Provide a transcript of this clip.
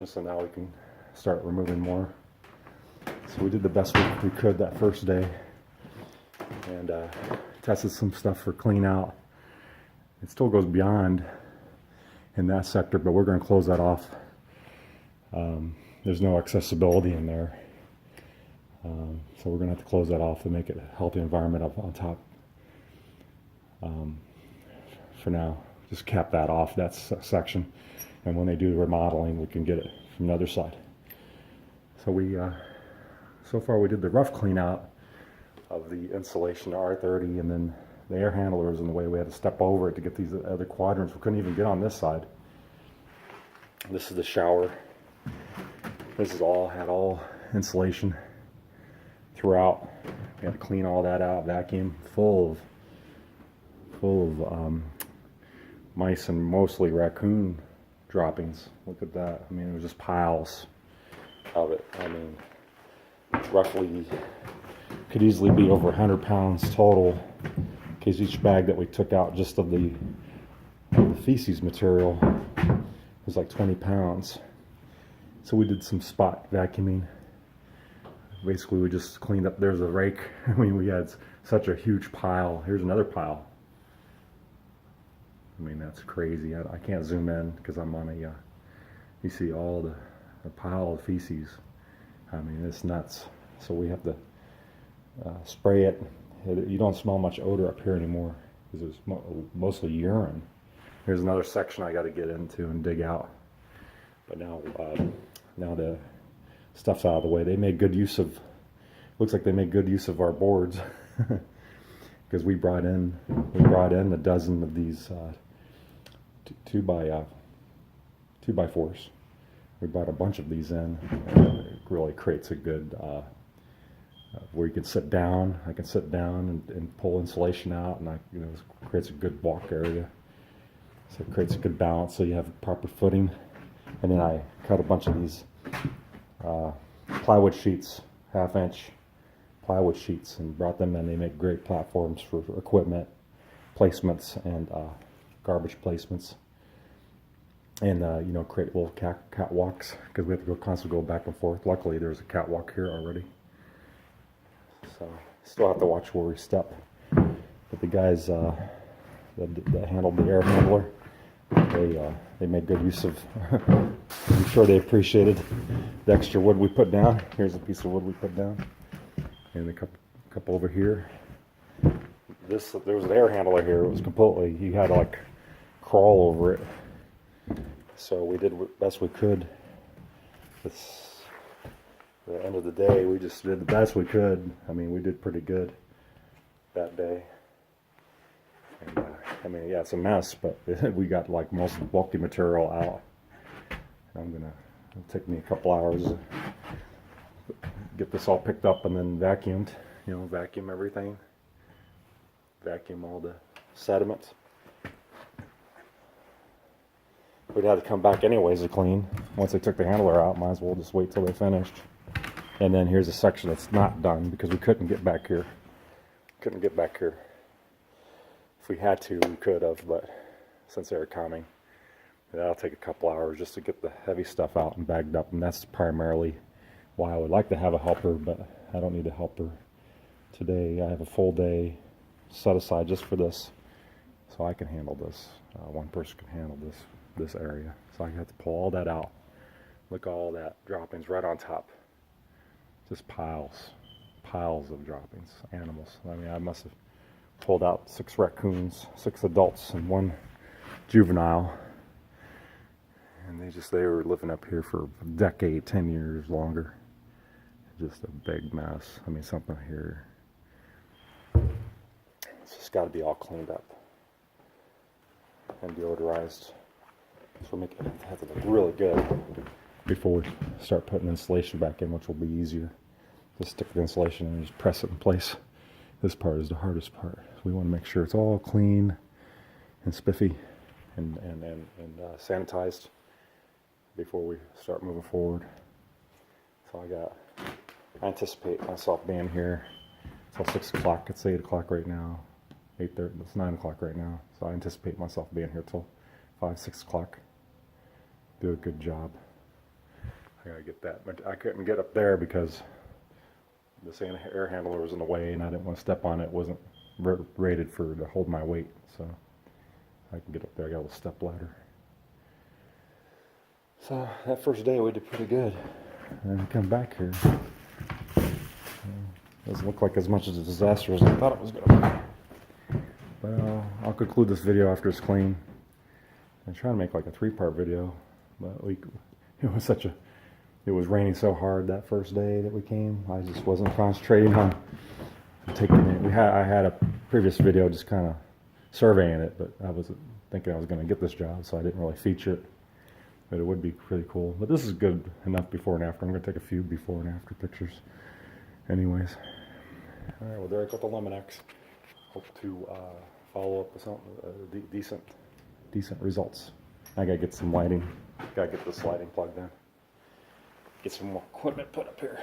So now we can start removing more. So we did the best we could that first day, and tested some stuff for clean out. It still goes beyond in that sector, but we're going to close that off. There's no accessibility in there, so we're going to have to close that off to make it a healthy environment up on top. For now, just cap that off, that section, and when they do the remodeling, we can get it from the other side. So we, so far we did the rough clean out of the insulation R30, and then the air handler was in the way. We had to step over it to get these other quadrants. We couldn't even get on this side. This is the shower. This is had all insulation throughout. We had to clean all that out, vacuum, full of mice and mostly raccoon droppings. Look at that. I mean, it was just piles of it. I mean, roughly could easily be over 100 pounds total, because each bag that we took out just of the feces material was like 20 pounds. So we did some spot vacuuming. Basically, we just cleaned up. There's a rake. I mean, we had such a huge pile. Here's another pile. I mean, that's crazy. I can't zoom in because I'm on a, you see all the pile of feces. I mean, it's nuts. So we have to spray it. You don't smell much odor up here anymore because it's mostly urine. Here's another section I got to get into and dig out. But now the stuff's out of the way. They made good use of, looks like they made good use of our boards, because we brought in a dozen of these 2x4s. We brought a bunch of these in, and it really creates a good where you can sit down. I can sit down and pull insulation out, and it creates a good walk area. So it creates a good balance, so you have proper footing. And then I cut a bunch of these plywood sheets, 1/2-inch plywood sheets, and brought them in. They make great platforms for equipment placements and garbage placements, and create little catwalks, because we have to constantly go back and forth. Luckily, there's a catwalk here already, so still have to watch where we step. But the guys that handled the air handler, they made good use of. I'm sure they appreciated the extra wood we put down. Here's a piece of wood we put down, and a couple over here. There was an air handler here. It was completely, you had to like crawl over it. So we did the best we could. At the end of the day, we just did the best we could. I mean, we did pretty good that day. And, I mean, yeah, it's a mess, but we got like most of the bulky material out. It'll take me a couple hours to get this all picked up and then vacuumed. Vacuum everything. Vacuum all the sediment. We'd have to come back anyways to clean. Once they took the handler out, might as well just wait till they finished. And then here's a section that's not done because we couldn't get back here. If we had to, we could have, but since they were coming, that'll take a couple hours just to get the heavy stuff out and bagged up. And that's primarily why I would like to have a helper, but I don't need a helper today. I have a full day set aside just for this, so I can handle this. One person can handle this area, so I have to pull all that out. Look at all that droppings right on top. Just piles of droppings, animals. I mean, I must have pulled out 6 raccoons, 6 adults, and 1 juvenile. And they were living up here for a decade, 10 years longer. Just a big mess. I mean, something here. It's just got to be all cleaned up and deodorized. So we'll make it have to look really good before we start putting insulation back in, which will be easier. Just stick the insulation and just press it in place. This part is the hardest part. So we want to make sure it's all clean and spiffy and sanitized before we start moving forward. So I anticipate myself being here until 6 o'clock. It's 8 o'clock right now. 8:30. It's 9 o'clock right now. So I anticipate myself being here till 5, 6 o'clock. Do a good job. I gotta get that. But I couldn't get up there because this air handler was in the way, and I didn't want to step on it. It wasn't rated to hold my weight, so I can get up there. I got a little step ladder. So that first day we did pretty good, and then come back here. Doesn't look like as much as a disaster as I thought it was going to be. But I'll conclude this video after it's clean. I'm trying to make like a 3-part video, but it was raining so hard that first day that we came. I just wasn't concentrating on taking it. I had a previous video just kind of surveying it, but I wasn't thinking I was going to get this job, so I didn't really feature it. But it would be pretty cool. But this is good enough before and after. I'm going to take a few before and after pictures. Anyways. All right, well, there I got the Eliminex. Hope to follow up with something decent results. I got to get some lighting. Got to get this lighting plugged in. Get some more equipment put up here.